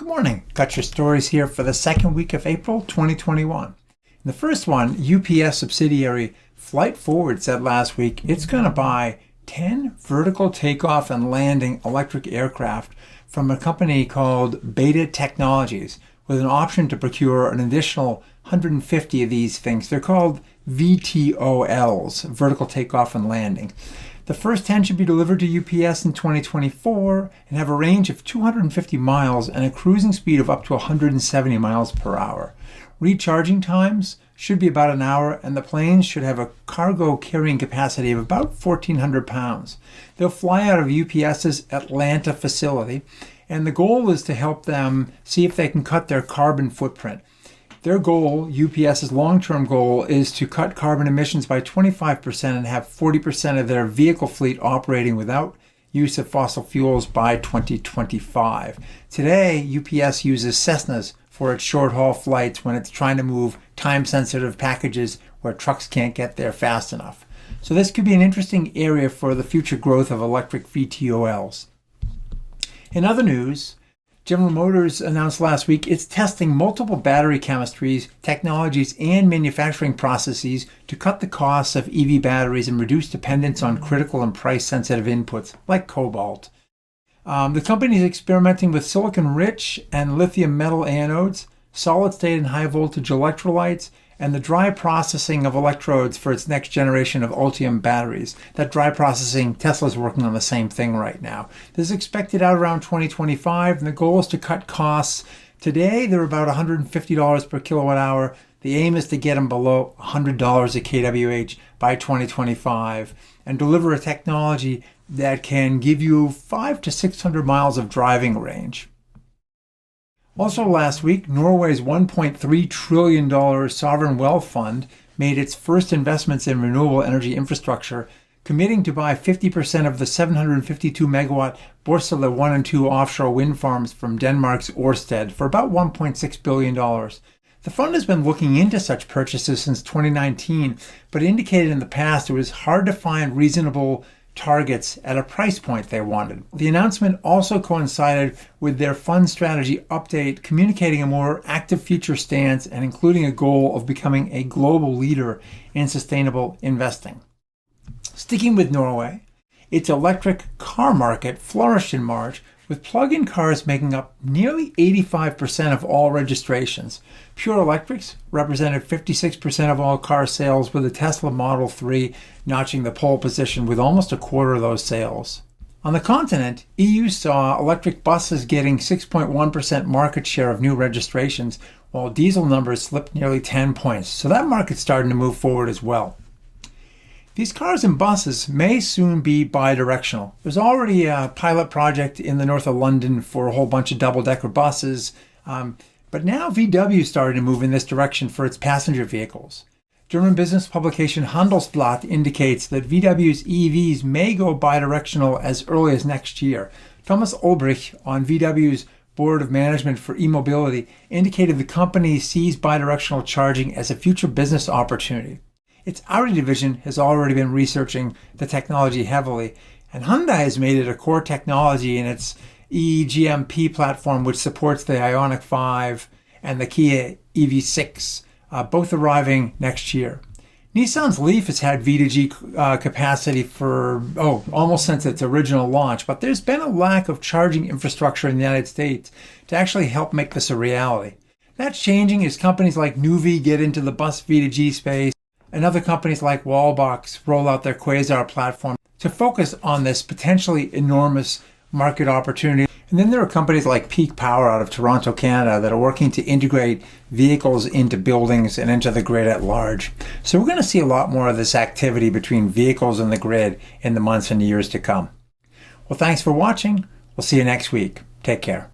Good morning. Got your stories here for the second week of April 2021. In the first one, UPS subsidiary Flight Forward said last week it's going to buy 10 vertical takeoff and landing electric aircraft from a company called Beta Technologies with an option to procure an additional 150 of these things. They're called VTOLs, vertical takeoff and landing. The first 10 should be delivered to UPS in 2024 and have a range of 250 miles and a cruising speed of up to 170 miles per hour. Recharging times should be about an hour, and the planes should have a cargo carrying capacity of about 1,400 pounds. They'll fly out of UPS's Atlanta facility, and the goal is to help them see if they can cut their carbon footprint. Their goal, UPS's long-term goal, is to cut carbon emissions by 25% and have 40% of their vehicle fleet operating without use of fossil fuels by 2025. Today, UPS uses Cessnas for its short-haul flights when it's trying to move time-sensitive packages where trucks can't get there fast enough. So this could be an interesting area for the future growth of electric VTOLs. In other news, General Motors announced last week it's testing multiple battery chemistries, technologies, and manufacturing processes to cut the costs of EV batteries and reduce dependence on critical and price-sensitive inputs like cobalt. The company is experimenting with silicon-rich and lithium metal anodes, solid-state and high-voltage electrolytes, and the dry processing of electrodes for its next generation of Ultium batteries. That dry processing, Tesla's working on the same thing right now. This is expected out around 2025, and the goal is to cut costs. Today, they're about $150 per kilowatt hour. The aim is to get them below $100 a kWh by 2025 and deliver a technology that can give you 500 to 600 miles of driving range. Also last week, Norway's $1.3 trillion sovereign wealth fund made its first investments in renewable energy infrastructure, committing to buy 50% of the 752 megawatt Borssele 1 and 2 offshore wind farms from Denmark's Ørsted for about $1.6 billion. The fund has been looking into such purchases since 2019, but indicated in the past it was hard to find reasonable targets at a price point they wanted. The announcement also coincided with their fund strategy update, communicating a more active future stance and including a goal of becoming a global leader in sustainable investing. Sticking with Norway, its electric car market flourished in March, with plug-in cars making up nearly 85% of all registrations. Pure electrics represented 56% of all car sales, with the Tesla Model 3 notching the pole position with almost a quarter of those sales. On the continent, EU saw electric buses getting 6.1% market share of new registrations, while diesel numbers slipped nearly 10 points. So that market's starting to move forward as well. These cars and buses may soon be bi-directional. There's already a pilot project in the north of London for a whole bunch of double-decker buses, but now VW is starting to move in this direction for its passenger vehicles. German business publication Handelsblatt indicates that VW's EVs may go bi-directional as early as next year. Thomas Ulbrich on VW's Board of Management for e-mobility indicated the company sees bidirectional charging as a future business opportunity. Its Audi division has already been researching the technology heavily, and Hyundai has made it a core technology in its eGMP platform, which supports the Ioniq 5 and the Kia EV6, both arriving next year. Nissan's Leaf has had V2G capacity for almost since its original launch, but there's been a lack of charging infrastructure in the United States to actually help make this a reality. That's changing as companies like Nuvve get into the bus V2G space, and other companies like Wallbox roll out their Quasar platform to focus on this potentially enormous market opportunity. And then there are companies like Peak Power out of Toronto, Canada, that are working to integrate vehicles into buildings and into the grid at large. So we're going to see a lot more of this activity between vehicles and the grid in the months and years to come. Well, thanks for watching. We'll see you next week. Take care.